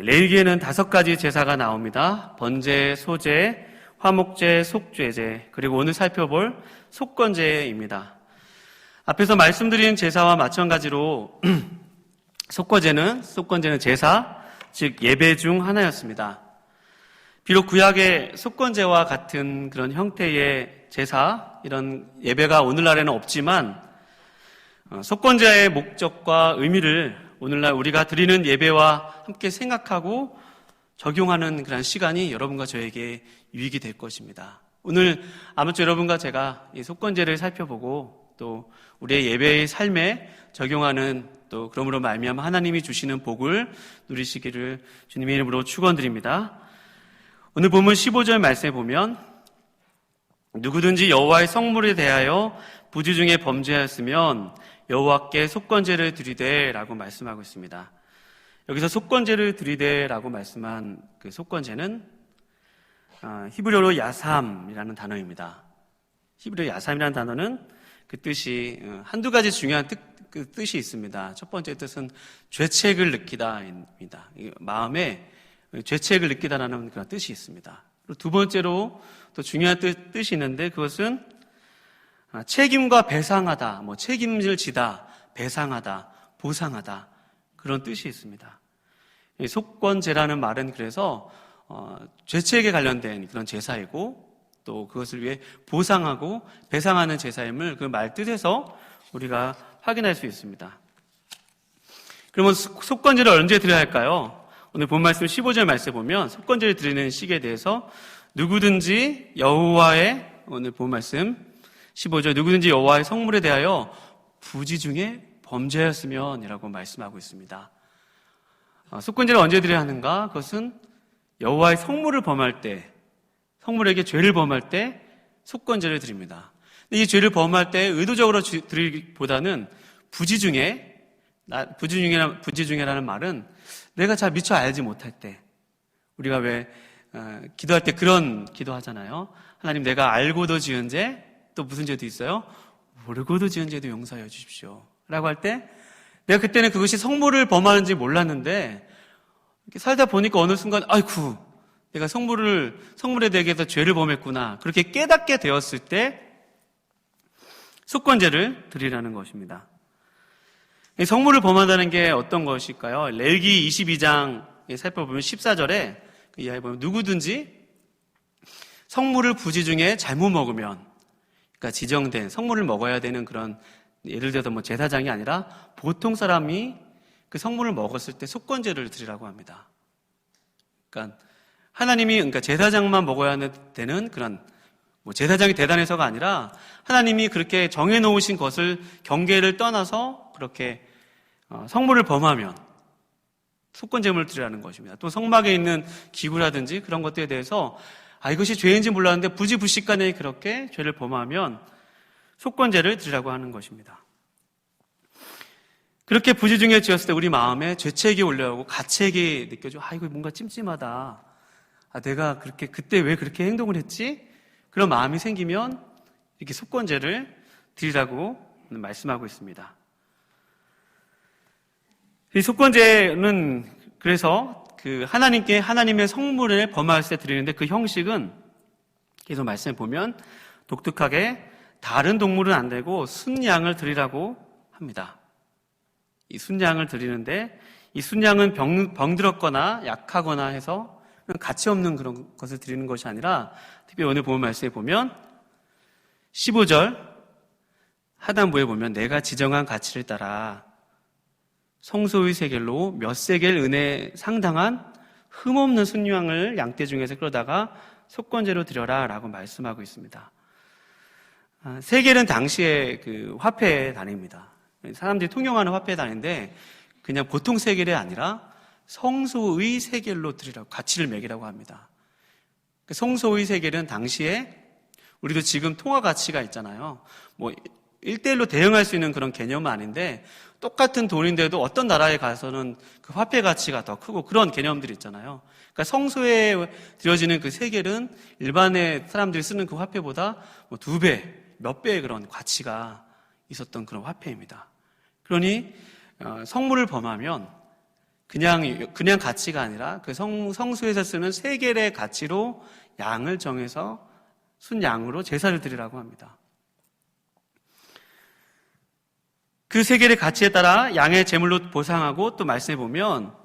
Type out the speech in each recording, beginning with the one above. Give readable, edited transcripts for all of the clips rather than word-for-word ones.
레위기에는 5가지 제사가 나옵니다. 번제, 소제, 화목제, 속죄제, 그리고 오늘 살펴볼 속건제입니다. 앞에서 말씀드린 제사와 마찬가지로 속건제는 제사, 즉 예배 중 하나였습니다. 비록 구약의 속건제와 같은 그런 형태의 제사, 이런 예배가 오늘날에는 없지만 속건제의 목적과 의미를 오늘날 우리가 드리는 예배와 함께 생각하고 적용하는 그런 시간이 여러분과 저에게 유익이 될 것입니다. 오늘 아무쪼록 여러분과 제가 이 속건제를 살펴보고 또 우리의 예배의 삶에 적용하는 또 그러므로 말미암아 하나님이 주시는 복을 누리시기를 주님의 이름으로 축원드립니다. 오늘 본문 15절 말씀에 보면 누구든지 여호와의 성물에 대하여 부지 중에 범죄하였으면 여호와께 속건제를 드리되라고 말씀하고 있습니다. 여기서 속건제를 드리되라고 말씀한 그 속건제는 히브리어로 야삼이라는 단어입니다. 히브리어 야삼이라는 단어는 그 뜻이 한두 가지 중요한 뜻이 있습니다. 첫 번째 뜻은 죄책을 느끼다입니다. 마음에 죄책을 느끼다라는 그런 뜻이 있습니다. 그리고 두 번째로 또 중요한 뜻이 있는데 그것은 책임과 배상하다, 책임을 지다, 배상하다, 보상하다 그런 뜻이 있습니다. 속건제라는 말은 그래서 죄책에 관련된 그런 제사이고 또 그것을 위해 보상하고 배상하는 제사임을 그 말 뜻에서 우리가 확인할 수 있습니다. 그러면 속건제를 언제 드려야 할까요? 오늘 본 말씀 15절 말씀에 보면 속건제를 드리는 시기에 대해서 누구든지 여호와의 오늘 본 말씀 15절 누구든지 여호와의 성물에 대하여 부지 중에 범죄하였으면 이라고 말씀하고 있습니다. 속건제를 언제 드려야 하는가? 그것은 여호와의 성물을 범할 때, 성물에게 죄를 범할 때 속건제를 드립니다. 이 죄를 범할 때 의도적으로 드리기보다는 부지중에라는 말은 내가 잘 미처 알지 못할 때, 우리가 왜 기도할 때 그런 기도하잖아요. 하나님, 내가 알고도 지은 죄, 또 무슨 죄도 있어요? 모르고도 지은 죄도 용서해 주십시오 라고 할 때 내가 그때는 그것이 성물을 범하는지 몰랐는데 이렇게 살다 보니까 어느 순간 아이쿠 내가 성물에 대해서 죄를 범했구나 그렇게 깨닫게 되었을 때 속건제를 드리라는 것입니다. 성물을 범한다는 게 어떤 것일까요? 레위기 22장에 살펴보면 14절에 이하에 보면 누구든지 성물을 부지 중에 잘못 먹으면, 그러니까 지정된 성물을 먹어야 되는 그런 예를 들어서 제사장이 아니라 보통 사람이 그 성물을 먹었을 때 속건제를 드리라고 합니다. 그러니까 하나님이 제사장만 먹어야 되는 그런 제사장이 대단해서가 아니라 하나님이 그렇게 정해놓으신 것을 경계를 떠나서 그렇게 성물을 범하면 속건제물을 드리라는 것입니다. 또 성막에 있는 기구라든지 그런 것들에 대해서 이것이 죄인지 몰랐는데 부지불식간에 그렇게 죄를 범하면 속건제를 드리라고 하는 것입니다. 그렇게 부지 중에 지었을 때 우리 마음에 죄책이 올라오고 가책이 느껴져. 이거 뭔가 찜찜하다. 내가 그때 왜 그렇게 행동을 했지? 그런 마음이 생기면 이렇게 속건제를 드리라고 말씀하고 있습니다. 이 속건제는 그래서 하나님의 성물을 범하였을 때 드리는데 그 형식은 계속 말씀해 보면 독특하게 다른 동물은 안 되고 순양을 드리라고 합니다. 이 순양을 드리는데 이 순양은 병들었거나 약하거나 해서 가치 없는 그런 것을 드리는 것이 아니라 특별히 오늘 본 말씀에 보면 15절 하단부에 보면 내가 지정한 가치를 따라 성소의 세겔로 몇 세겔 은혜 상당한 흠없는 순양을 양떼 중에서 끌어다가 속건제로 드려라 라고 말씀하고 있습니다. 세겔은 당시의 그 화폐 단위입니다. 사람들이 통용하는 화폐 단위인데 그냥 보통 세겔이 아니라 성소의 세겔로 드리라고 가치를 매기라고 합니다. 성소의 세겔은 당시에 우리도 지금 통화 가치가 있잖아요. 1대1로 대응할 수 있는 그런 개념은 아닌데 똑같은 돈인데도 어떤 나라에 가서는 그 화폐 가치가 더 크고 그런 개념들이 있잖아요. 그러니까 성소에 드려지는 그 세겔은 일반의 사람들이 쓰는 그 화폐보다 2배, 몇 배의 그런 가치가 있었던 그런 화폐입니다. 그러니 성물을 범하면 그냥 가치가 아니라 그 성수에서 쓰는 세겔의 가치로 양을 정해서 순양으로 제사를 드리라고 합니다. 그 세겔의 가치에 따라 양의 제물로 보상하고 또 말씀해 보면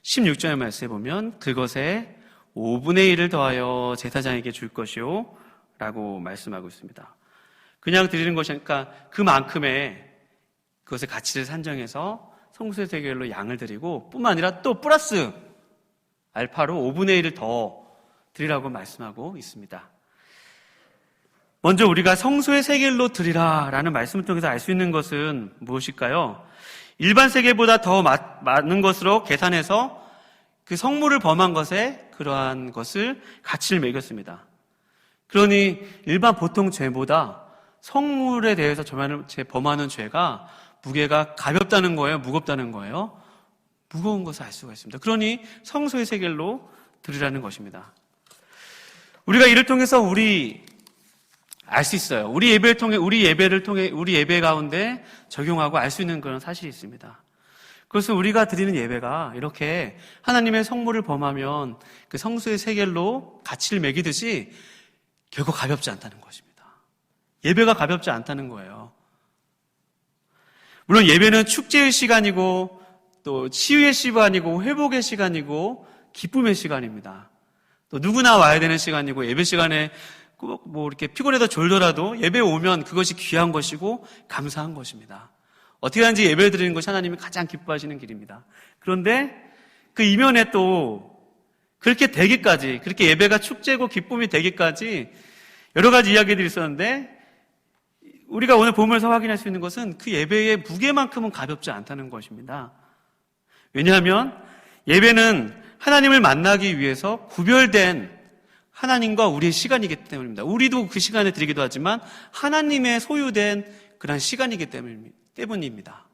16절의 말씀해 보면 그것에 5분의 1을 더하여 제사장에게 줄 것이요 라고 말씀하고 있습니다. 그냥 드리는 것이니까 그만큼의 그것의 가치를 산정해서 성수의 세겔로 양을 드리고 뿐만 아니라 또 플러스 알파로 5분의 1을 더 드리라고 말씀하고 있습니다. 먼저 우리가 성소의 세겔로 드리라라는 말씀을 통해서 알 수 있는 것은 무엇일까요? 일반 세겔보다 더 많은 것으로 계산해서 그 성물을 범한 것에 그러한 것을 가치를 매겼습니다. 그러니 일반 보통 죄보다 성물에 대해서 범하는 죄가 무게가 가볍다는 거예요? 무겁다는 거예요? 무거운 것을 알 수가 있습니다. 그러니 성소의 세겔로 드리라는 것입니다. 우리가 이를 통해서 알 수 있어요. 우리 예배 가운데 적용하고 알 수 있는 그런 사실이 있습니다. 그것은 우리가 드리는 예배가 이렇게 하나님의 성물을 범하면 그 성수의 세겔로 가치를 매기듯이 결코 가볍지 않다는 것입니다. 예배가 가볍지 않다는 거예요. 물론 예배는 축제의 시간이고 또 치유의 시간이고 회복의 시간이고 기쁨의 시간입니다. 또 누구나 와야 되는 시간이고 예배 시간에 뭐 이렇게 피곤해서 졸더라도 예배에 오면 그것이 귀한 것이고 감사한 것입니다. 어떻게 하는지 예배 드리는 것이 하나님이 가장 기뻐하시는 길입니다. 그런데 그 이면에 또 그렇게 되기까지, 그렇게 예배가 축제고 기쁨이 되기까지 여러 가지 이야기들이 있었는데 우리가 오늘 본문에서 확인할 수 있는 것은 그 예배의 무게만큼은 가볍지 않다는 것입니다. 왜냐하면 예배는 하나님을 만나기 위해서 구별된 하나님과 우리의 시간이기 때문입니다. 우리도 그 시간에 드리기도 하지만 하나님의 소유된 그런 시간이기 때문입니다.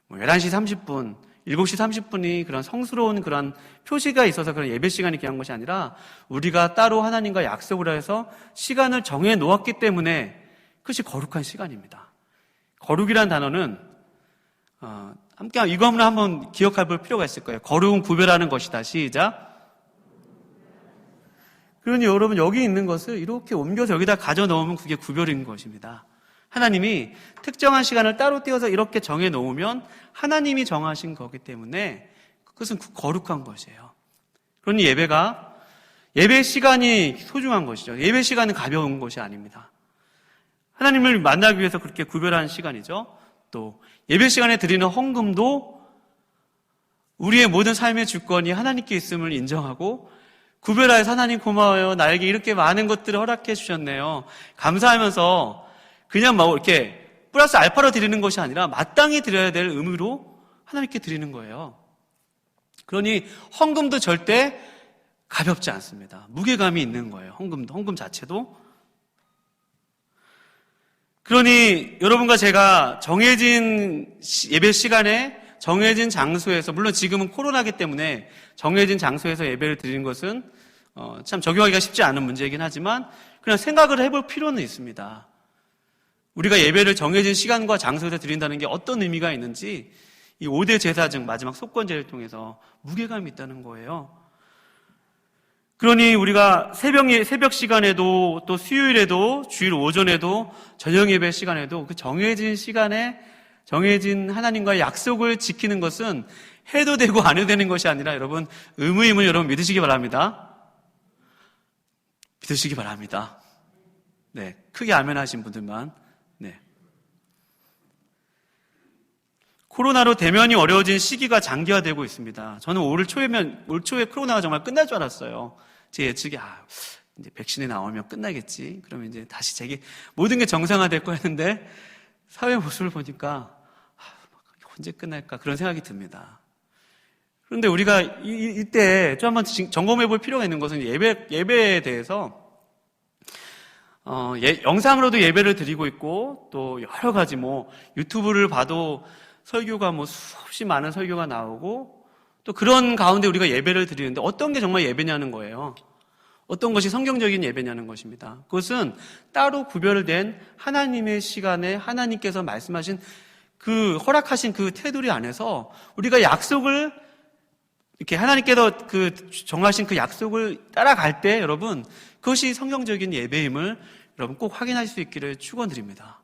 11시 30분, 7시 30분이 그런 성스러운 그런 표시가 있어서 그런 예배 시간이 귀한 것이 아니라 우리가 따로 하나님과 약속을 해서 시간을 정해 놓았기 때문에 그것이 거룩한 시간입니다. 거룩이란 단어는 함께 이거 한번 기억해 볼 필요가 있을 거예요. 거룩은 구별하는 것이다. 시작. 그러니 여러분 여기 있는 것을 이렇게 옮겨서 여기다 가져 넣으면 그게 구별인 것입니다. 하나님이 특정한 시간을 따로 떼어서 이렇게 정해 놓으면 하나님이 정하신 거기 때문에 그것은 거룩한 것이에요. 그러니 예배 시간이 소중한 것이죠. 예배 시간은 가벼운 것이 아닙니다. 하나님을 만나기 위해서 그렇게 구별한 시간이죠. 또 예배 시간에 드리는 헌금도 우리의 모든 삶의 주권이 하나님께 있음을 인정하고 구별하여서 하나님 고마워요. 나에게 이렇게 많은 것들을 허락해 주셨네요. 감사하면서 그냥 이렇게 플러스 알파로 드리는 것이 아니라 마땅히 드려야 될 의무로 하나님께 드리는 거예요. 그러니 헌금도 절대 가볍지 않습니다. 무게감이 있는 거예요. 헌금 자체도. 그러니 여러분과 제가 정해진 예배 시간에 정해진 장소에서, 물론 지금은 코로나기 때문에 정해진 장소에서 예배를 드리는 것은 참 적용하기가 쉽지 않은 문제이긴 하지만 그냥 생각을 해볼 필요는 있습니다. 우리가 예배를 정해진 시간과 장소에서 드린다는 게 어떤 의미가 있는지 이 5대 제사 중 마지막 속건제를 통해서 무게감이 있다는 거예요. 그러니 우리가 새벽 시간에도 또 수요일에도 주일 오전에도 저녁 예배 시간에도 그 정해진 시간에 정해진 하나님과의 약속을 지키는 것은 해도 되고 안 해도 되는 것이 아니라 여러분 의무임을 여러분 믿으시기 바랍니다. 믿으시기 바랍니다. 네, 크게 아멘 하신 분들만. 네. 코로나로 대면이 어려워진 시기가 장기화되고 있습니다. 저는 올 초에 코로나가 정말 끝날 줄 알았어요. 제 예측이 이제 백신이 나오면 끝나겠지. 그러면 이제 다시 모든 게 정상화될 거였는데 사회 모습을 보니까 언제 끝날까 그런 생각이 듭니다. 그런데 우리가 이때 좀 한번 점검해 볼 필요가 있는 것은 예배에 대해서 영상으로도 예배를 드리고 있고 또 여러 가지 유튜브를 봐도 설교가 수없이 많은 설교가 나오고 또 그런 가운데 우리가 예배를 드리는데 어떤 게 정말 예배냐는 거예요. 어떤 것이 성경적인 예배냐는 것입니다. 그것은 따로 구별된 하나님의 시간에 하나님께서 말씀하신 그 허락하신 그 테두리 안에서 우리가 약속을 이렇게 하나님께서 그 정하신 그 약속을 따라갈 때 여러분 그것이 성경적인 예배임을 여러분 꼭 확인할 수 있기를 축원드립니다.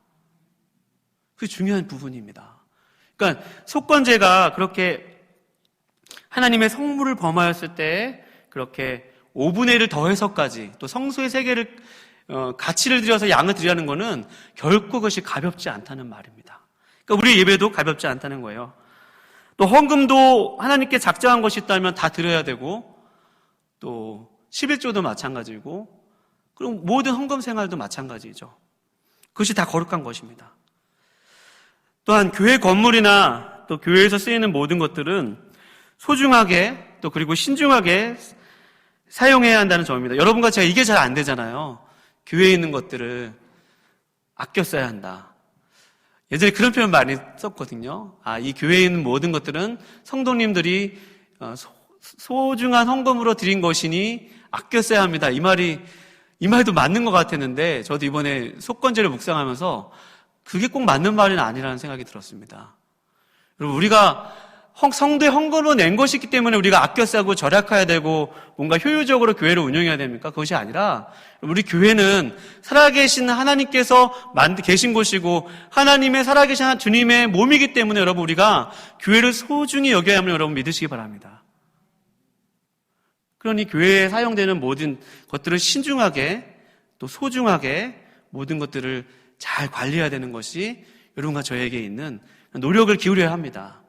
그게 중요한 부분입니다. 그러니까 속건제가 그렇게 하나님의 성물을 범하였을 때 그렇게 5분의 1을 더해서까지 또 성소의 세계를 가치를 들여서 양을 드리라는 것은 결코 그것이 가볍지 않다는 말입니다. 그러니까 우리 예배도 가볍지 않다는 거예요. 또 헌금도 하나님께 작정한 것이 있다면 다 드려야 되고 또 11조도 마찬가지고 그럼 모든 헌금 생활도 마찬가지죠. 그것이 다 거룩한 것입니다. 또한 교회 건물이나 또 교회에서 쓰이는 모든 것들은 소중하게 또 그리고 신중하게 사용해야 한다는 점입니다. 여러분과 제가 이게 잘 안 되잖아요. 교회에 있는 것들을 아껴 써야 한다. 예전에 그런 표현 많이 썼거든요. 이 교회에 있는 모든 것들은 성도님들이 소중한 헌금으로 드린 것이니 아껴 써야 합니다. 이 말도 맞는 것 같았는데 저도 이번에 속건제를 묵상하면서 그게 꼭 맞는 말은 아니라는 생각이 들었습니다. 여러분 우리가 성도의 헌금으로 낸 것이 있기 때문에 우리가 아껴 쓰고 절약해야 되고 뭔가 효율적으로 교회를 운영해야 됩니까? 그것이 아니라 우리 교회는 살아계신 하나님께서 계신 곳이고 하나님의 살아계신 주님의 몸이기 때문에 여러분 우리가 교회를 소중히 여겨야 함을 여러분 믿으시기 바랍니다. 그러니 교회에 사용되는 모든 것들을 신중하게 또 소중하게 모든 것들을 잘 관리해야 되는 것이 여러분과 저에게 있는 노력을 기울여야 합니다.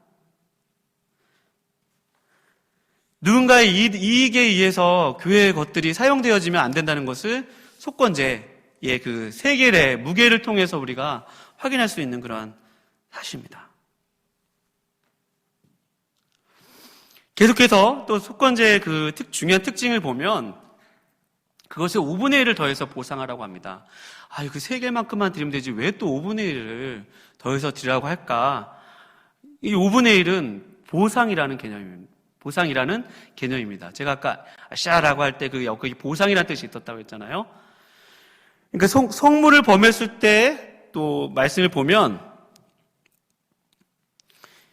누군가의 이익에 의해서 교회의 것들이 사용되어지면 안 된다는 것을 속건제의 그 세겔의 무게를 통해서 우리가 확인할 수 있는 그러한 사실입니다. 계속해서 또 속건제의 그 중요한 특징을 보면 그것을 5분의 1을 더해서 보상하라고 합니다. 그 3개만큼만 드리면 되지 왜 또 5분의 1을 더해서 드리라고 할까? 이 5분의 1은 보상이라는 개념입니다. 제가 아까 샤라고 할 때 여기 보상이라는 뜻이 있었다고 했잖아요. 그러니까 성물을 범했을 때 또 말씀을 보면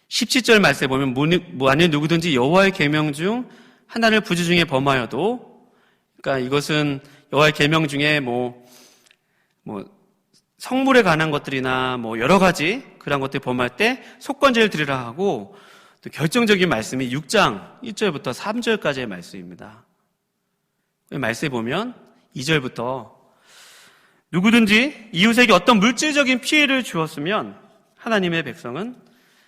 17절 말씀에 보면 만일 누구든지 여호와의 계명 중 하나를 부지 중에 범하여도 그러니까 이것은 여호와의 계명 중에 뭐 성물에 관한 것들이나 여러 가지 그런 것들 범할 때 속건제를 드리라 하고 또 결정적인 말씀이 6장 1절부터 3절까지의 말씀입니다. 말씀에 보면 2절부터 누구든지 이웃에게 어떤 물질적인 피해를 주었으면 하나님의 백성은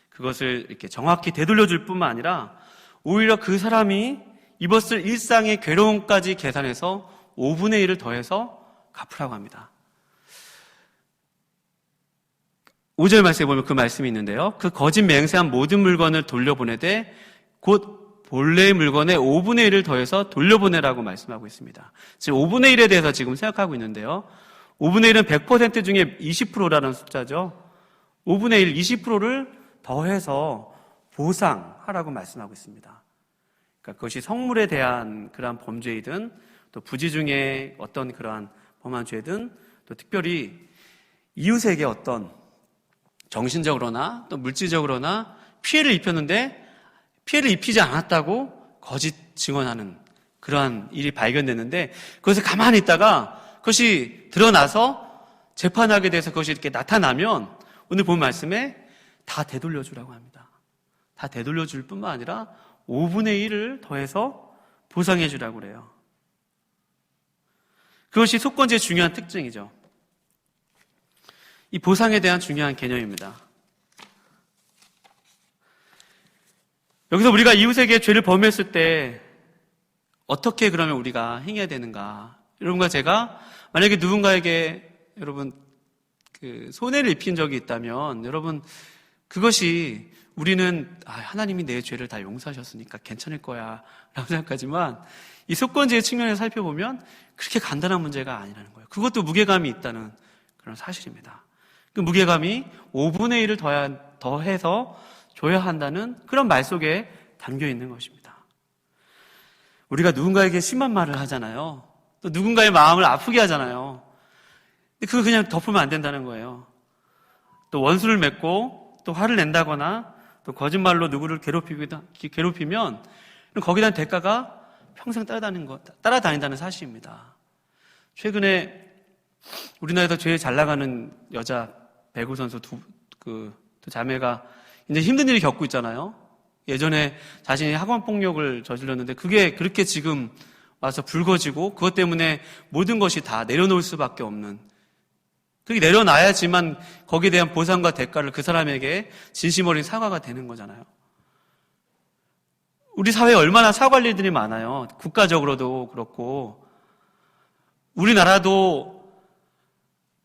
그것을 이렇게 정확히 되돌려줄 뿐만 아니라 오히려 그 사람이 입었을 일상의 괴로움까지 계산해서 5분의 1을 더해서 갚으라고 합니다. 5절 말씀에 보면 그 말씀이 있는데요. 그 거짓 맹세한 모든 물건을 돌려보내되 곧 본래의 물건의 5분의 1을 더해서 돌려보내라고 말씀하고 있습니다. 지금 5분의 1에 대해서 지금 생각하고 있는데요. 5분의 1은 100% 중에 20%라는 숫자죠. 5분의 1, 20%를 더해서 보상하라고 말씀하고 있습니다. 그러니까 그것이 성물에 대한 그러한 범죄이든 또 부지 중에 어떤 그러한 범한 죄든 또 특별히 이웃에게 어떤 정신적으로나 또 물질적으로나 피해를 입혔는데 피해를 입히지 않았다고 거짓 증언하는 그러한 일이 발견됐는데 그것을 가만히 있다가 그것이 드러나서 재판하게 돼서 그것이 이렇게 나타나면 오늘 본 말씀에 다 되돌려주라고 합니다. 다 되돌려줄 뿐만 아니라 5분의 1을 더해서 보상해 주라고 그래요. 그것이 속건제의 중요한 특징이죠. 이 보상에 대한 중요한 개념입니다. 여기서 우리가 이웃에게 죄를 범했을 때 어떻게 그러면 우리가 행해야 되는가? 여러분과 제가 만약에 누군가에게 여러분 손해를 입힌 적이 있다면 여러분 그것이 우리는 하나님이 내 죄를 다 용서하셨으니까 괜찮을 거야 라고 생각하지만 이 속건제의 측면에서 살펴보면 그렇게 간단한 문제가 아니라는 거예요. 그것도 무게감이 있다는 그런 사실입니다. 그 무게감이 5분의 1을 더해서 줘야 한다는 그런 말 속에 담겨 있는 것입니다. 우리가 누군가에게 심한 말을 하잖아요. 또 누군가의 마음을 아프게 하잖아요. 근데 그거 그냥 덮으면 안 된다는 거예요. 또 원수를 맺고 또 화를 낸다거나 또 거짓말로 누구를 괴롭히면 거기에 대한 대가가 평생 따라다닌다는 사실입니다. 최근에 우리나라에서 제일 잘 나가는 여자 배구 선수 두 자매가 이제 힘든 일을 겪고 있잖아요. 예전에 자신이 학원 폭력을 저질렀는데 그게 그렇게 지금 와서 불거지고 그것 때문에 모든 것이 다 내려놓을 수밖에 없는, 그게 내려놔야지만 거기에 대한 보상과 대가를 그 사람에게 진심 어린 사과가 되는 거잖아요. 우리 사회에 얼마나 사과할 일들이 많아요. 국가적으로도 그렇고. 우리나라도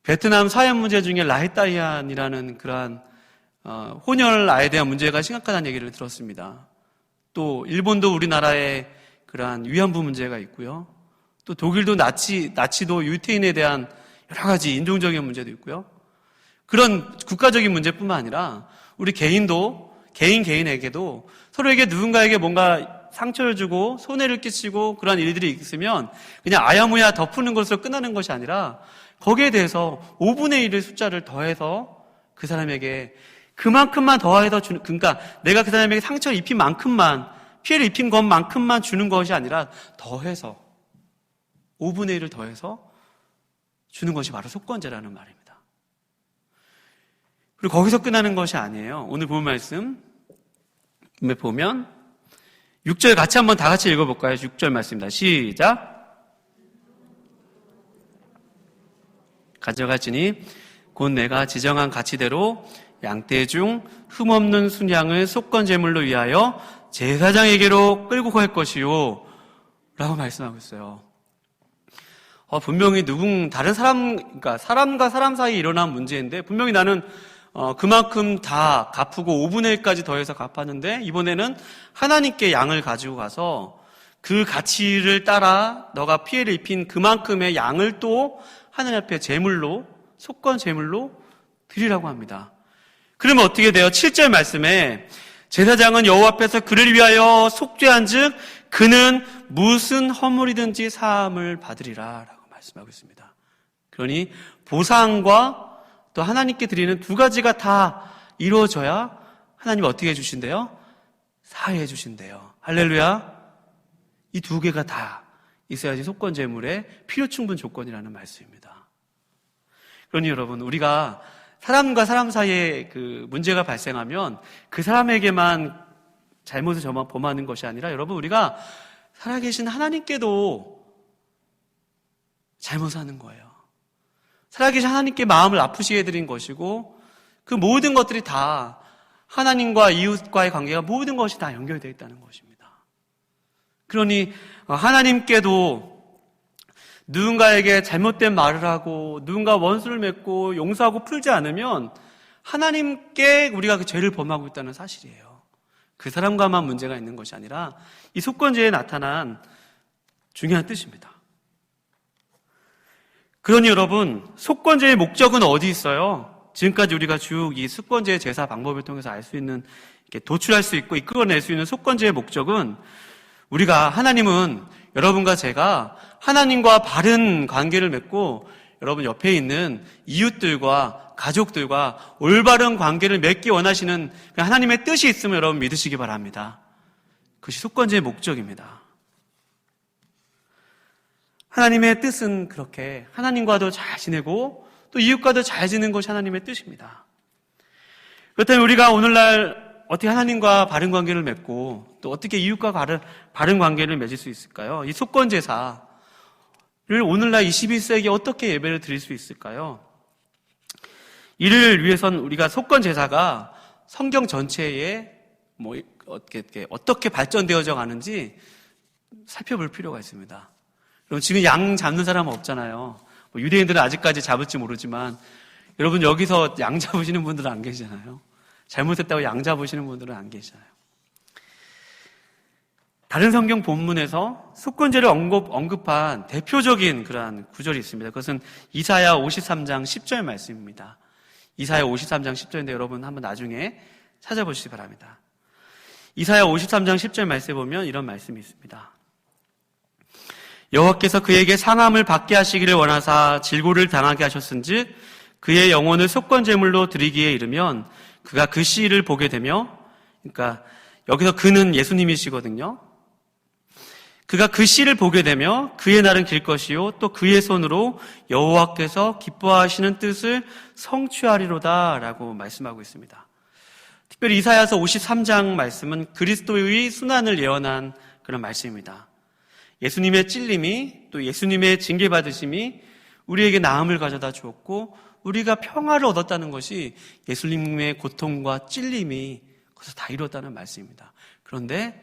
베트남 사회 문제 중에 라헤따이안이라는 그러한 혼혈 아이에 대한 문제가 심각하다는 얘기를 들었습니다. 또 일본도 우리나라에 그러한 위안부 문제가 있고요. 또 독일도 나치도 유태인에 대한 여러 가지 인종적인 문제도 있고요. 그런 국가적인 문제뿐만 아니라 우리 개인에게도 서로에게 누군가에게 뭔가 상처를 주고 손해를 끼치고 그러한 일들이 있으면 그냥 아야무야 덮는 것으로 끝나는 것이 아니라 거기에 대해서 5분의 1의 숫자를 더해서 그 사람에게 그만큼만 더해서 주는, 그러니까 내가 그 사람에게 상처를 입힌 만큼만, 피해를 입힌 것만큼만 주는 것이 아니라 더해서 5분의 1을 더해서 주는 것이 바로 속건제라는 말입니다. 그리고 거기서 끝나는 것이 아니에요. 오늘 본 말씀 보면 6절 같이 한번 다 같이 읽어볼까요? 6절 말씀입니다. 시작. 가져갈지니 곧 내가 지정한 가치대로 양떼 중 흠없는 순양을 속건제물로 위하여 제사장에게로 끌고 갈 것이요 라고 말씀하고 있어요. 분명히 다른 사람, 그러니까 사람과 사람 사이에 일어난 문제인데 분명히 나는 그만큼 다 갚고 5분의 1까지 더해서 갚았는데 이번에는 하나님께 양을 가지고 가서 그 가치를 따라 너가 피해를 입힌 그만큼의 양을 또 하나님 앞에 제물로, 속건 제물로 드리라고 합니다. 그러면 어떻게 돼요? 7절 말씀에 제사장은 여호와 앞에서 그를 위하여 속죄한즉 그는 무슨 허물이든지 사함을 받으리라 라고 말씀하고 있습니다. 그러니 보상과 또 하나님께 드리는 두 가지가 다 이루어져야 하나님 어떻게 해주신대요? 사해해 주신대요. 할렐루야. 이 두 개가 다 있어야지 속건 제물의 필요 충분 조건이라는 말씀입니다. 그러니 여러분, 우리가 사람과 사람 사이에 그 문제가 발생하면 그 사람에게만 잘못을 저만 범하는 것이 아니라 여러분, 우리가 살아계신 하나님께도 잘못하는 거예요. 살아계신 하나님께 마음을 아프시게 해드린 것이고 그 모든 것들이 다 하나님과 이웃과의 관계가 모든 것이 다 연결되어 있다는 것입니다. 그러니 하나님께도 누군가에게 잘못된 말을 하고 누군가 원수를 맺고 용서하고 풀지 않으면 하나님께 우리가 그 죄를 범하고 있다는 사실이에요. 그 사람과만 문제가 있는 것이 아니라 이 속건제에 나타난 중요한 뜻입니다. 그러니 여러분, 속건제의 목적은 어디 있어요? 지금까지 우리가 쭉 이 속건제의 제사 방법을 통해서 알 수 있는, 이렇게 도출할 수 있고 이끌어낼 수 있는 속건제의 목적은 우리가 하나님은 여러분과 제가 하나님과 바른 관계를 맺고 여러분 옆에 있는 이웃들과 가족들과 올바른 관계를 맺기 원하시는 하나님의 뜻이 있음을 여러분 믿으시기 바랍니다. 그것이 속건제의 목적입니다. 하나님의 뜻은 그렇게 하나님과도 잘 지내고 또 이웃과도 잘 지내는 것이 하나님의 뜻입니다. 그렇다면 우리가 오늘날 어떻게 하나님과 바른 관계를 맺고 또 어떻게 이웃과 바른 관계를 맺을 수 있을까요? 이 속건제사를 오늘날 21세기에 어떻게 예배를 드릴 수 있을까요? 이를 위해선 우리가 속건제사가 성경 전체에 어떻게 발전되어져 가는지 살펴볼 필요가 있습니다. 그럼 지금 양 잡는 사람은 없잖아요. 유대인들은 아직까지 잡을지 모르지만 여러분 여기서 양 잡으시는 분들은 안 계시잖아요. 잘못했다고 양 잡으시는 분들은 안 계시잖아요. 다른 성경 본문에서 속건제를 언급한 대표적인 그러한 구절이 있습니다. 그것은 이사야 53장 10절 말씀입니다. 이사야 53장 10절인데 여러분 한번 나중에 찾아보시기 바랍니다. 이사야 53장 10절 말씀에 보면 이런 말씀이 있습니다. 여호와께서 그에게 상함을 받게 하시기를 원하사 질고를 당하게 하셨은즉 그의 영혼을 속건제물로 드리기에 이르면 그가 그 씨를 보게 되며, 그러니까 여기서 그는 예수님이시거든요. 그가 그 씨를 보게 되며 그의 날은 길 것이요 또 그의 손으로 여호와께서 기뻐하시는 뜻을 성취하리로다라고 말씀하고 있습니다. 특별히 이사야서 53장 말씀은 그리스도의 순환을 예언한 그런 말씀입니다. 예수님의 찔림이 또 예수님의 징계받으심이 우리에게 나음을 가져다 주었고 우리가 평화를 얻었다는 것이 예수님의 고통과 찔림이 거기서 다 이뤘다는 말씀입니다. 그런데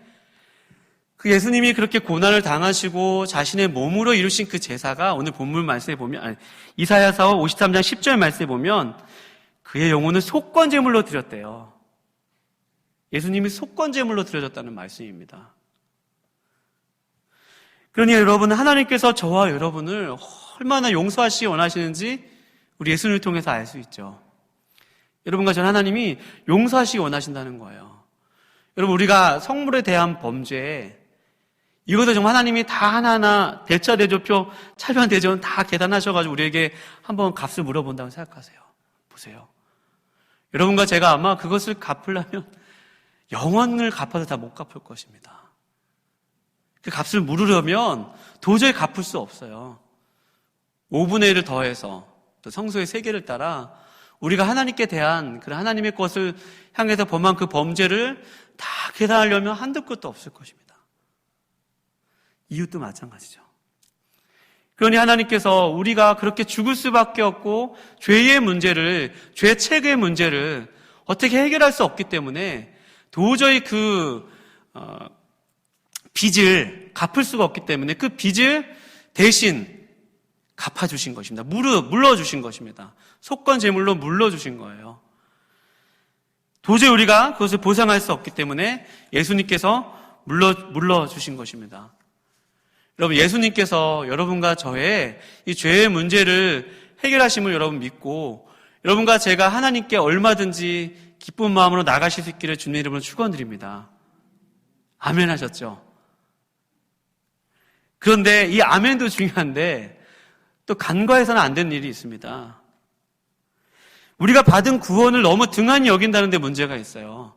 그 예수님이 그렇게 고난을 당하시고 자신의 몸으로 이루신 그 제사가 오늘 본문 말씀에 보면 이사야서 53장 10절 말씀에 보면 그의 영혼을 속건제물로 드렸대요. 예수님이 속건제물로 드려졌다는 말씀입니다. 그러니 여러분, 하나님께서 저와 여러분을 얼마나 용서하시기 원하시는지 우리 예수님을 통해서 알 수 있죠. 여러분과 전 하나님이 용서하시기 원하신다는 거예요. 여러분, 우리가 성물에 대한 범죄에 이것도 정말 하나님이 다 하나하나 대차, 대조표, 차변, 대전 다 계산하셔가지고 우리에게 한번 값을 물어본다고 생각하세요. 보세요. 여러분과 제가 아마 그것을 갚으려면 영원을 갚아도 다 못 갚을 것입니다. 그 값을 물으려면 도저히 갚을 수 없어요. 5분의 1을 더해서 또 성소의 세계를 따라 우리가 하나님께 대한 그런 하나님의 것을 향해서 범한 그 범죄를 다 계산하려면 한도 끝도 없을 것입니다. 이웃도 마찬가지죠. 그러니 하나님께서 우리가 그렇게 죽을 수밖에 없고 죄의 문제를, 죄책의 문제를 어떻게 해결할 수 없기 때문에 도저히 그 빚을 갚을 수가 없기 때문에 그 빚을 대신 갚아주신 것입니다. 물러주신 것입니다. 속건제물로 물러주신 거예요. 도저히 우리가 그것을 보상할 수 없기 때문에 예수님께서 물러주신 것입니다. 여러분, 예수님께서 여러분과 저의 이 죄의 문제를 해결하심을 여러분 믿고 여러분과 제가 하나님께 얼마든지 기쁜 마음으로 나가실 수 있기를 주님 이름으로 축원드립니다. 아멘 하셨죠? 그런데 이 아멘도 중요한데 또 간과해서는 안 되는 일이 있습니다. 우리가 받은 구원을 너무 등한히 여긴다는 데 문제가 있어요.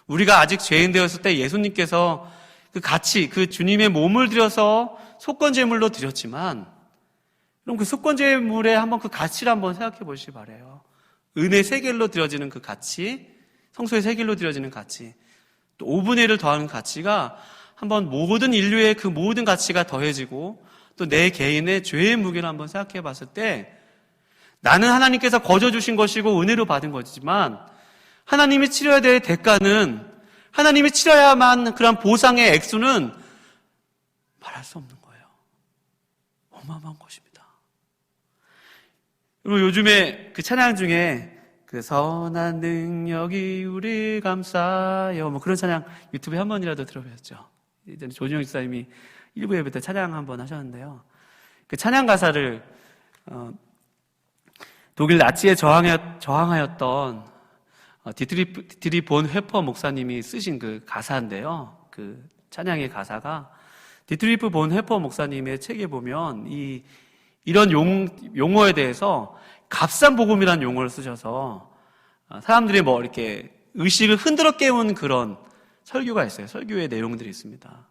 우리가 아직 죄인 되었을 때 예수님께서 그 같이 그 주님의 몸을 들여서 속건제물로 드렸지만 그럼 그 속건제물에 한번 그 가치를 한번 생각해 보시기 바라요. 은혜 세겔로 드려지는 그 가치, 성소의 세겔로 드려지는 가치, 또 5분의 1을 더하는 가치가 한번 모든 인류의 그 모든 가치가 더해지고 또 내 개인의 죄의 무게를 한번 생각해 봤을 때 나는 하나님께서 거저 주신 것이고 은혜로 받은 거지만 하나님이 치러야 될 대가는 하나님이 치러야만 그런 보상의 액수는 말할 수 없는 거예요. 어마어마한 것입니다. 그리고 요즘에 그 찬양 중에 그 선한 능력이 우리 감싸요 뭐 그런 찬양 유튜브에 한 번이라도 들어보셨죠? 이전에 조진영 집사님이 1부 예배 때 찬양 한 번 하셨는데요. 그 찬양 가사를 독일 나치에 저항하였던 디트리 본 회퍼 목사님이 쓰신 그 가사인데요. 그 찬양의 가사가 디트리프 본 회퍼 목사님의 책에 보면 이런 용어에 대해서 값싼 복음이라는 용어를 쓰셔서 사람들이 뭐 이렇게 의식을 흔들어 깨우는 그런 설교가 있어요. 설교의 내용들이 있습니다.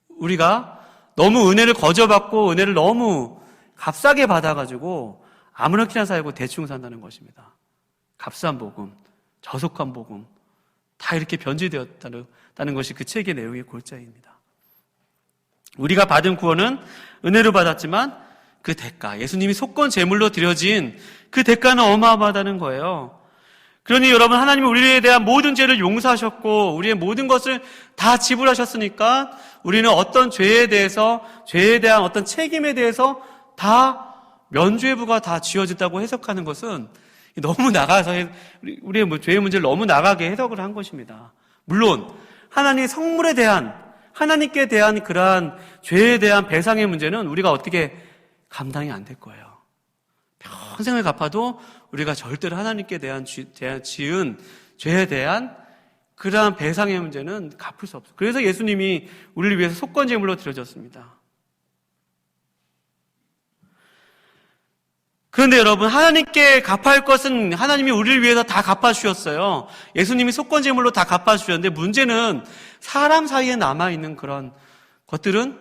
우리가 너무 은혜를 거저받고 은혜를 너무 값싸게 받아가지고 아무렇게나 살고 대충 산다는 것입니다. 값싼 복음, 저속한 복음 다 이렇게 변질되었다는 것이 그 책의 내용의 골자입니다. 우리가 받은 구원은 은혜로 받았지만 그 대가, 예수님이 속건 제물로 드려진 그 대가는 어마어마하다는 거예요. 그러니 여러분, 하나님이 우리에 대한 모든 죄를 용서하셨고 우리의 모든 것을 다 지불하셨으니까 우리는 어떤 죄에 대해서, 죄에 대한 어떤 책임에 대해서 다 면죄부가 다 지어졌다고 해석하는 것은 너무 나가서 우리의 죄의 문제를 너무 나가게 해석을 한 것입니다. 물론 하나님의 성물에 대한, 하나님께 대한 그러한 죄에 대한 배상의 문제는 우리가 어떻게 감당이 안 될 거예요. 평생을 갚아도 우리가 절대로 하나님께 대한 지은 죄에 대한 그러한 배상의 문제는 갚을 수 없어요. 그래서 예수님이 우리를 위해서 속건제물로 드려졌습니다. 그런데 여러분, 하나님께 갚아야 할 것은 하나님이 우리를 위해서 다 갚아주셨어요. 예수님이 속건제물로 다 갚아주셨는데, 문제는 사람 사이에 남아있는 그런 것들은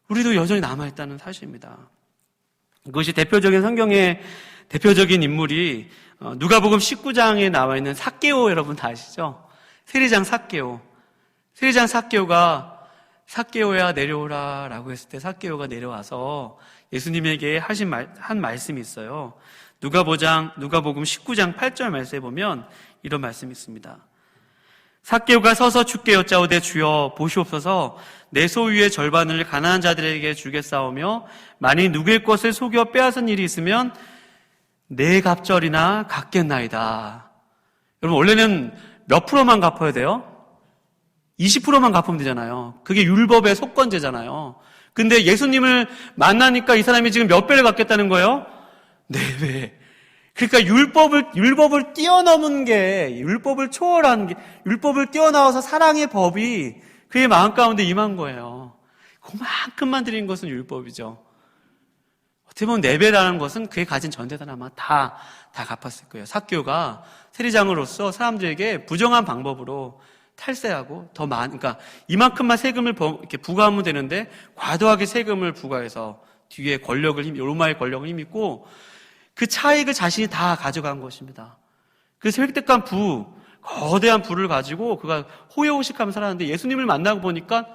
우리도 여전히 남아있다는 사실입니다. 그것이 대표적인 성경의 대표적인 인물이 누가복음 19장에 나와 있는 삭개오, 여러분 다 아시죠? 세리장 삭개오. 세리장 삭개오가 삭개오야 내려오라 라고 했을 때 삭개오가 내려와서 예수님에게 한 말씀이 있어요. 누가복음 19장 8절 말씀에 보면 이런 말씀이 있습니다. 삭개오가 서서 주께 여짜오되 주여 보시옵소서 내 소유의 절반을 가난한 자들에게 주겠사오며 만일 누구의 것을 속여 빼앗은 일이 있으면 내 갑절이나 갚겠나이다. 여러분, 원래는 몇 프로만 갚아야 돼요? 20%만 갚으면 되잖아요. 그게 율법의 속건제잖아요. 근데 예수님을 만나니까 이 사람이 지금 몇 배를 갚겠다는 거예요? 4배. 그러니까 율법을 뛰어넘은 게, 율법을 초월한 게, 율법을 뛰어나와서 사랑의 법이 그의 마음 가운데 임한 거예요. 그만큼만 드린 것은 율법이죠. 어떻게 보면 4배라는 것은 그의 가진 전재산 아마 다 갚았을 거예요. 삭개오가 세리장으로서 사람들에게 부정한 방법으로 탈세하고 그러니까 이만큼만 세금을 이렇게 부과하면 되는데 과도하게 세금을 부과해서 뒤에 로마의 권력을 힘입고 그 차익을 자신이 다 가져간 것입니다. 그래서 획득한 거대한 부를 가지고 그가 호의호식하며 살았는데 예수님을 만나고 보니까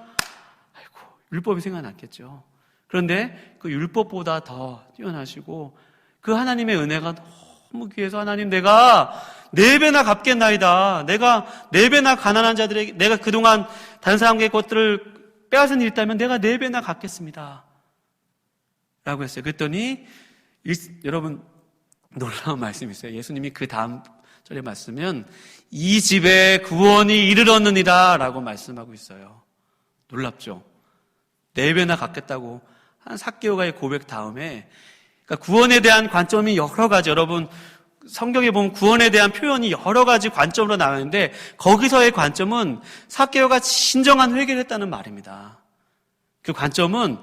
아이고, 율법이 생각났겠죠. 그런데 그 율법보다 더 뛰어나시고 그 하나님의 은혜가 너무 귀해서 하나님 내가 4배나 갚겠나이다. 내가 4배나 가난한 자들에게 내가 그동안 다른 사람의 것들을 빼앗은 일이 있다면 내가 4배나 갚겠습니다. 라고 했어요. 그랬더니 여러분 놀라운 말씀이 있어요. 예수님이 그 다음 절의 말씀은 이 집에 구원이 이르렀느니라 라고 말씀하고 있어요. 놀랍죠? 4배나 갚겠다고 한 삭개오가의 고백 다음에 그러니까 구원에 대한 관점이 여러 가지 여러분 성경에 보면 구원에 대한 표현이 여러 가지 관점으로 나오는데 거기서의 관점은 삭개오가 진정한 회개를 했다는 말입니다. 그 관점은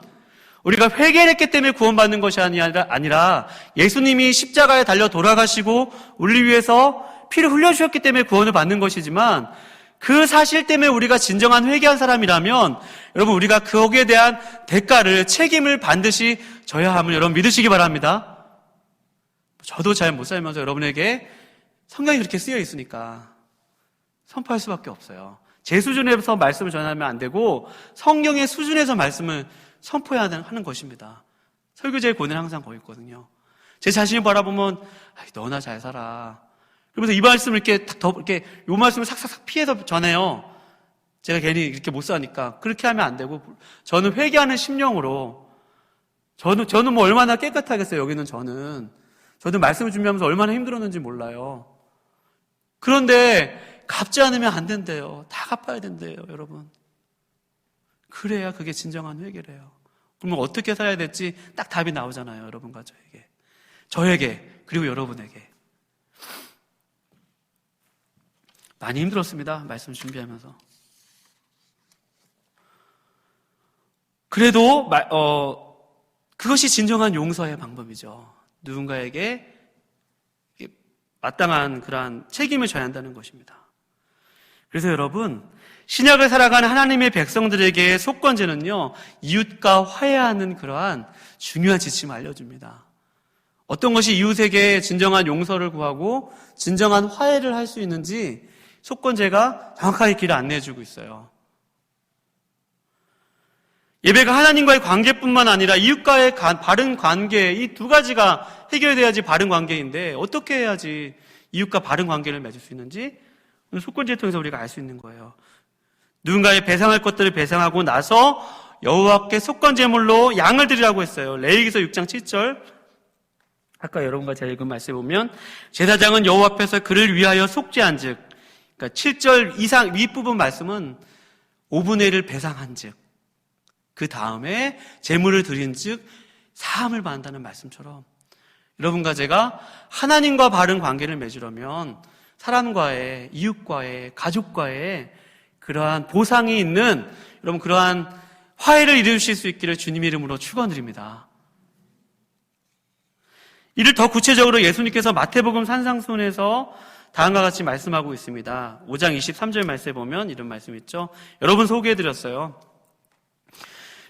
우리가 회개를 했기 때문에 구원받는 것이 아니라 예수님이 십자가에 달려 돌아가시고 우리를 위해서 피를 흘려주셨기 때문에 구원을 받는 것이지만 그 사실 때문에 우리가 진정한 회개한 사람이라면 여러분 우리가 거기에 대한 대가를 책임을 반드시 져야 함을 여러분 믿으시기 바랍니다. 저도 잘 못 살면서 여러분에게 성경이 그렇게 쓰여 있으니까 선포할 수밖에 없어요. 제 수준에서 말씀을 전하면 안 되고 성경의 수준에서 말씀을 선포해야 하는 것입니다. 설교제의 고뇌는 항상 거기 있거든요. 제 자신을 바라보면 너나 잘 살아. 그러면서 이 말씀을 이렇게 요 말씀을 삭삭삭 피해서 전해요. 제가 괜히 이렇게 못 사니까 그렇게 하면 안 되고 저는 회개하는 심령으로 저는 뭐 얼마나 깨끗하겠어요. 여기는 저도 말씀을 준비하면서 얼마나 힘들었는지 몰라요. 그런데 갚지 않으면 안 된대요. 다 갚아야 된대요, 여러분. 그래야 그게 진정한 회개래요. 그러면 어떻게 살아야 될지 딱 답이 나오잖아요, 여러분과 저에게 그리고 여러분에게. 많이 힘들었습니다, 말씀 준비하면서. 그래도 그것이 진정한 용서의 방법이죠. 누군가에게 마땅한 그러한 책임을 져야 한다는 것입니다. 그래서 여러분, 신약을 살아가는 하나님의 백성들에게 속건제는요, 이웃과 화해하는 그러한 중요한 지침을 알려줍니다. 어떤 것이 이웃에게 진정한 용서를 구하고 진정한 화해를 할 수 있는지 속건제가 정확하게 길을 안내해주고 있어요. 예배가 하나님과의 관계뿐만 아니라 이웃과의 바른 관계, 이 두 가지가 해결돼야지 바른 관계인데 어떻게 해야지 이웃과 바른 관계를 맺을 수 있는지 속건제를 통해서 우리가 알 수 있는 거예요. 누군가의 배상할 것들을 배상하고 나서 여호와께 속건제물로 양을 드리라고 했어요. 레위기서 6장 7절. 아까 여러분과 제가 읽은 말씀에 보면 제사장은 여호와 앞에서 그를 위하여 속죄한즉, 그러니까 7절 이상 윗부분 말씀은 5분의 1을 배상한즉, 그 다음에 제물을 드린즉 사함을 받는다는 말씀처럼 여러분과 제가 하나님과 바른 관계를 맺으려면 사람과의, 이웃과의, 가족과의 그러한 보상이 있는 여러분 그러한 화해를 이루실 수 있기를 주님 이름으로 축원드립니다. 이를 더 구체적으로 예수님께서 마태복음 산상순에서 다음과 같이 말씀하고 있습니다. 5장 23절 말씀에 보면 이런 말씀 있죠. 여러분 소개해드렸어요.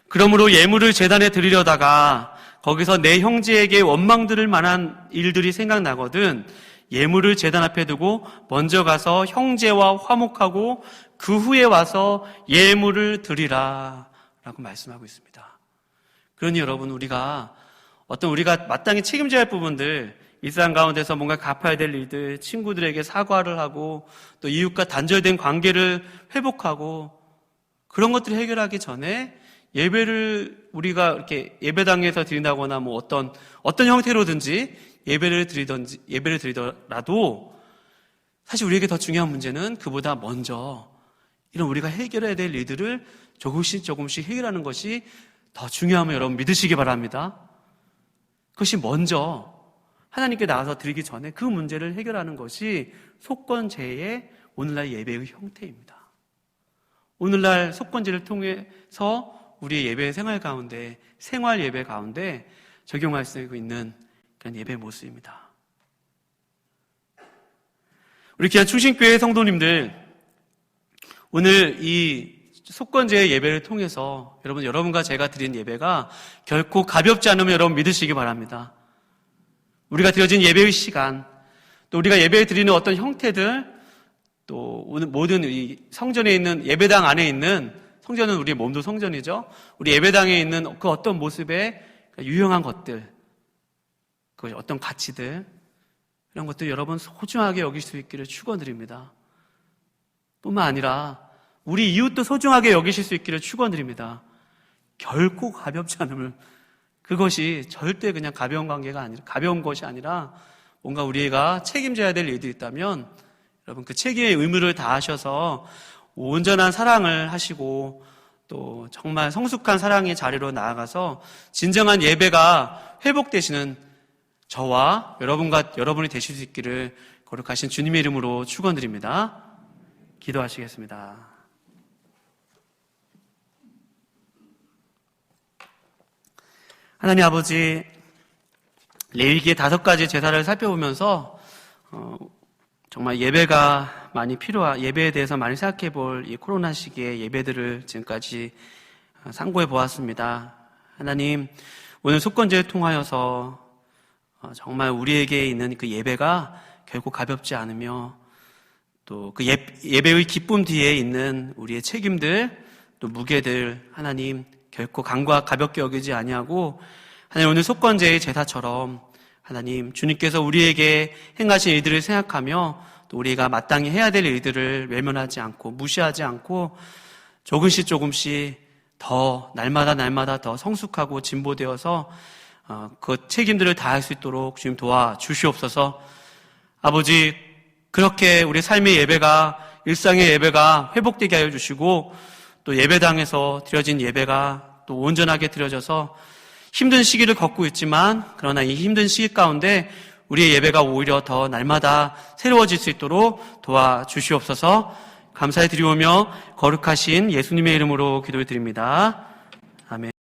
그러므로 예물을 제단에 드리려다가 거기서 내 형제에게 원망 들을 만한 일들이 생각나거든 예물을 제단 앞에 두고 먼저 가서 형제와 화목하고 그 후에 와서 예물을 드리라 라고 말씀하고 있습니다. 그러니 여러분 우리가 마땅히 책임져야 할 부분들, 일상 가운데서 뭔가 갚아야 될 일들, 친구들에게 사과를 하고 또 이웃과 단절된 관계를 회복하고 그런 것들을 해결하기 전에 예배를 우리가 이렇게 예배당에서 드린다거나 뭐 어떤 형태로든지 예배를 드리더라도 사실 우리에게 더 중요한 문제는 그보다 먼저 이런 우리가 해결해야 될 일들을 조금씩 해결하는 것이 더 중요함을 여러분 믿으시기 바랍니다. 그것이 먼저 하나님께 나가서 드리기 전에 그 문제를 해결하는 것이 속건제의 오늘날 예배의 형태입니다. 오늘날 속건제를 통해서 우리의 예배 생활 가운데, 생활 예배 가운데 적용할 수 있는 그런 예배 모습입니다. 우리 귀한 충신교회 성도님들, 오늘 이 속건제의 예배를 통해서 여러분과 제가 드린 예배가 결코 가볍지 않으면 여러분 믿으시기 바랍니다. 우리가 드려진 예배의 시간, 또 우리가 예배 드리는 어떤 형태들, 또 모든 이 성전에 있는 예배당 안에 있는 성전은 우리의 몸도 성전이죠. 우리 예배당에 있는 그 어떤 모습의 유용한 것들, 그 어떤 가치들, 이런 것들 여러분 소중하게 여길 수 있기를 축원드립니다. 뿐만 아니라 우리 이웃도 소중하게 여기실 수 있기를 축원드립니다. 결코 가볍지 않음을, 그것이 절대 그냥 가벼운 것이 아니라 뭔가 우리가 책임져야 될 일이 있다면 여러분 그 책임의 의무를 다하셔서 온전한 사랑을 하시고 또 정말 성숙한 사랑의 자리로 나아가서 진정한 예배가 회복되시는 저와 여러분이 되실 수 있기를 거룩하신 주님의 이름으로 축원드립니다. 기도하시겠습니다. 하나님 아버지, 레위기의 5가지 제사를 살펴보면서 정말 예배가 많이 예배에 대해서 많이 생각해 볼 이 코로나 시기의 예배들을 지금까지 상고해 보았습니다. 하나님, 오늘 속건제를 통하여서 정말 우리에게 있는 그 예배가 결코 가볍지 않으며 또 그 예배의 기쁨 뒤에 있는 우리의 책임들, 또 무게들, 하나님 결코 가볍게 여기지 아니하고 하나님 오늘 속건제의 제사처럼 하나님 주님께서 우리에게 행하신 일들을 생각하며 또 우리가 마땅히 해야 될 일들을 외면하지 않고 무시하지 않고 조금씩 더 날마다 더 성숙하고 진보되어서 그 책임들을 다할 수 있도록 주님 도와주시옵소서. 아버지, 그렇게 우리 삶의 예배가, 일상의 예배가 회복되게 하여 주시고 또 예배당에서 드려진 예배가 또 온전하게 드려져서 힘든 시기를 겪고 있지만 그러나 이 힘든 시기 가운데 우리의 예배가 오히려 더 날마다 새로워질 수 있도록 도와주시옵소서. 감사히 드리오며 거룩하신 예수님의 이름으로 기도를 드립니다. 아멘.